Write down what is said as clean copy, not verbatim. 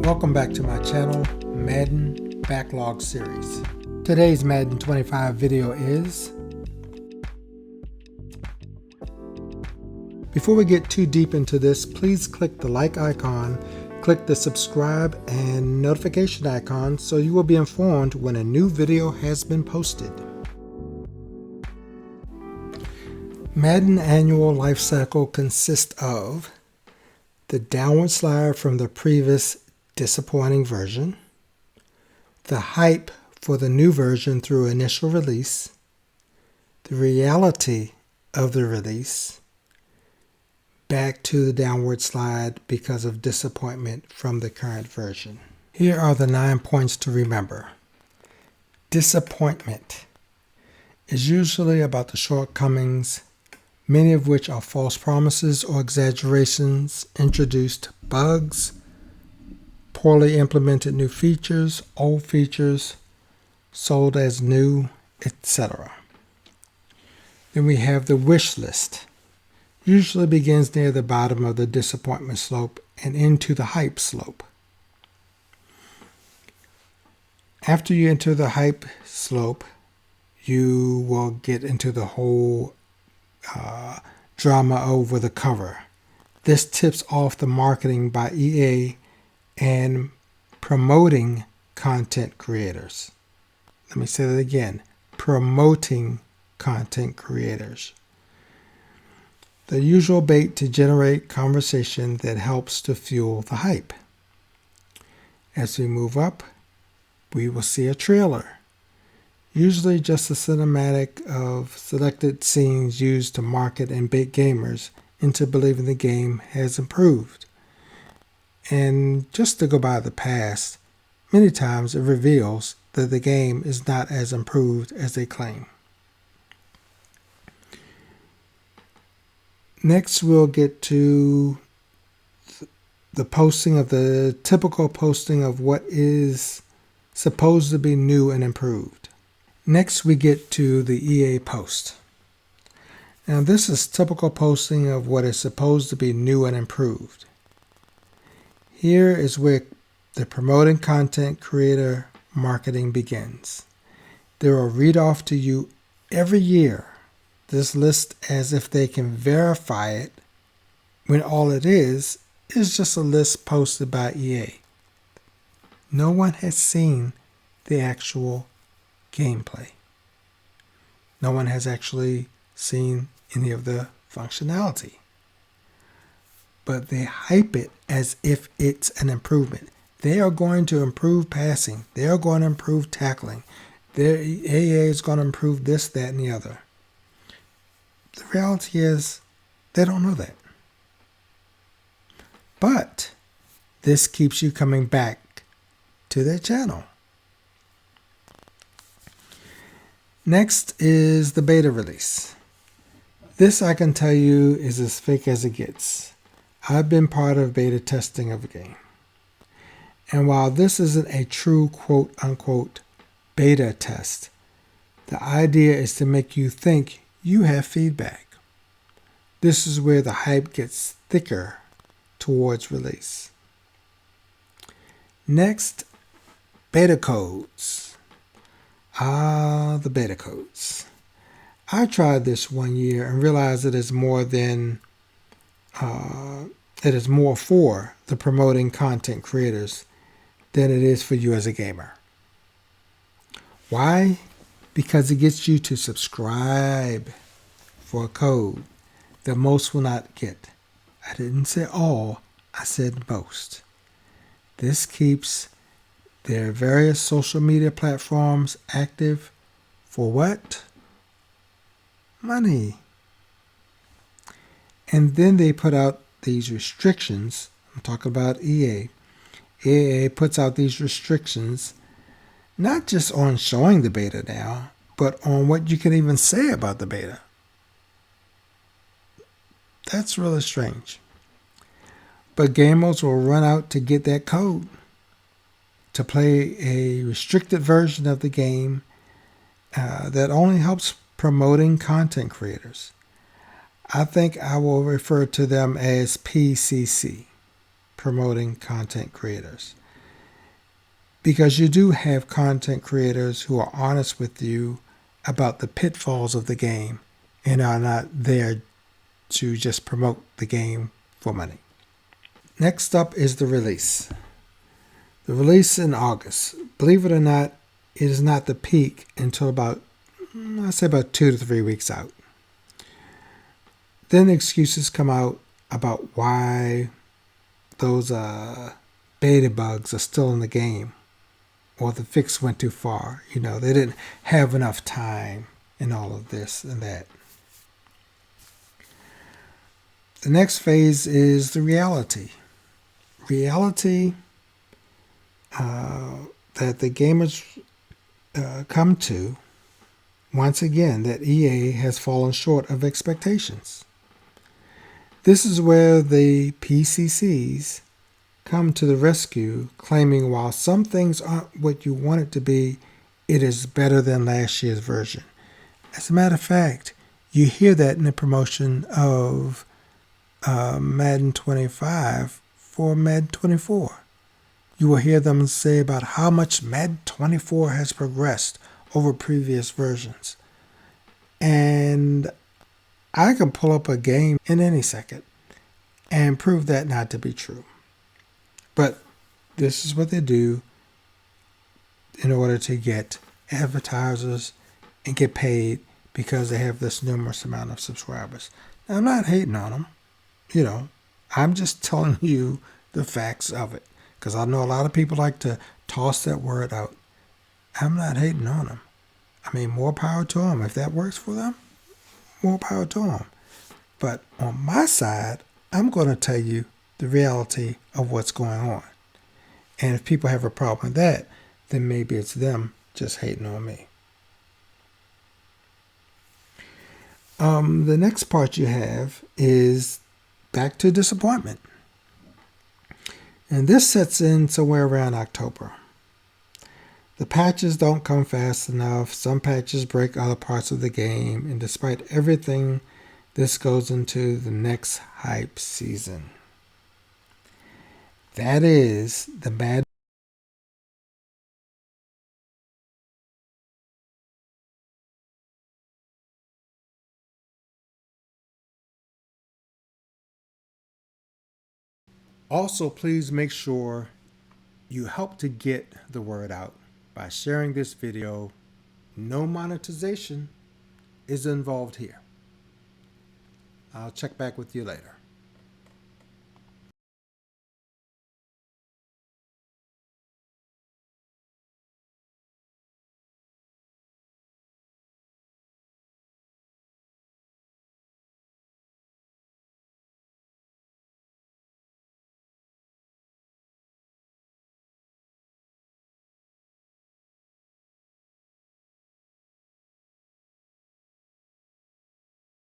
Welcome back to my channel, Madden Backlog series. Today's Madden 25 video is... Before we get too deep into this, please click the like icon, click the subscribe and notification icon so you will be informed when a new video has been posted. Madden annual life cycle consists of the downward slide from the previous disappointing version, the hype for the new version through initial release, the reality of the release, back to the downward slide because of disappointment from the current version. Here are the 9 points to remember. Disappointment is usually about the shortcomings, many of which are false promises or exaggerations, introduced bugs, poorly implemented new features, old features, sold as new, etc. Then we have the wish list. Usually begins near the bottom of the disappointment slope and into the hype slope. After you enter the hype slope, you will get into the whole drama over the cover. This tips off the marketing by EA and promoting content creators. Let me say that again. Promoting content creators. The usual bait to generate conversation that helps to fuel the hype. As we move up, we will see a trailer. Usually just a cinematic of selected scenes used to market and bait gamers into believing the game has improved. And just to go by the past, many times it reveals that the game is not as improved as they claim. Next, we'll get to the posting of the typical posting of what is supposed to be new and improved. Next, we get to the EA post. Now, this is typical posting of what is supposed to be new and improved. Here is where the promoting content creator marketing begins. They will read off to you every year this list as if they can verify it, when all it is just a list posted by EA. No one has seen the actual gameplay. No one has actually seen any of the functionality. But they hype it as if it's an improvement. They are going to improve passing. They are going to improve tackling. Their EA is going to improve this, that, and the other. The reality is, they don't know that. But this keeps you coming back to their channel. Next is the beta release. This, I can tell you, is as fake as it gets. I've been part of beta testing of a game. And while this isn't a true quote-unquote beta test, the idea is to make you think you have feedback. This is where the hype gets thicker towards release. Next, beta codes. The beta codes. I tried this one year and realized it is more for the promoting content creators than it is for you as a gamer. Why? Because it gets you to subscribe for a code that most will not get. I didn't say all, I said most. This keeps their various social media platforms active for what? Money. And then they put out these restrictions. I'm talking about EA. EA puts out these restrictions not just on showing the beta now, but on what you can even say about the beta. That's really strange. But gamers will run out to get that code to play a restricted version of the game that only helps promoting content creators. I think I will refer to them as PCC, promoting content creators. because you do have content creators who are honest with you about the pitfalls of the game and are not there to just promote the game for money. Next up is the release. The release in August. Believe it or not, it is not the peak until about 2 to 3 weeks out. Then excuses come out about why those beta bugs are still in the game, or the fix went too far. They didn't have enough time in all of this and that. The next phase is the reality. Reality that the gamers come to, once again, that EA has fallen short of expectations. This is where the PCCs come to the rescue, claiming while some things aren't what you want it to be, it is better than last year's version. As a matter of fact, you hear that in the promotion of Madden 25 for Madden 24. You will hear them say about how much Madden 24 has progressed over previous versions. And I can pull up a game in any second and prove that not to be true. But this is what they do in order to get advertisers and get paid because they have this numerous amount of subscribers. Now, I'm not hating on them. I'm just telling you the facts of it, because I know a lot of people like to toss that word out. I'm not hating on them. I mean, more power to them. If that works for them, more power to them. But on my side, I'm going to tell you the reality of what's going on. And if people have a problem with that, then maybe it's them just hating on me. The next part you have is back to disappointment. And this sets in somewhere around October. The patches don't come fast enough. Some patches break other parts of the game. And despite everything, this goes into the next hype season. That is the Madden. Also, please make sure you help to get the word out by sharing this video. No monetization is involved here. I'll check back with you later.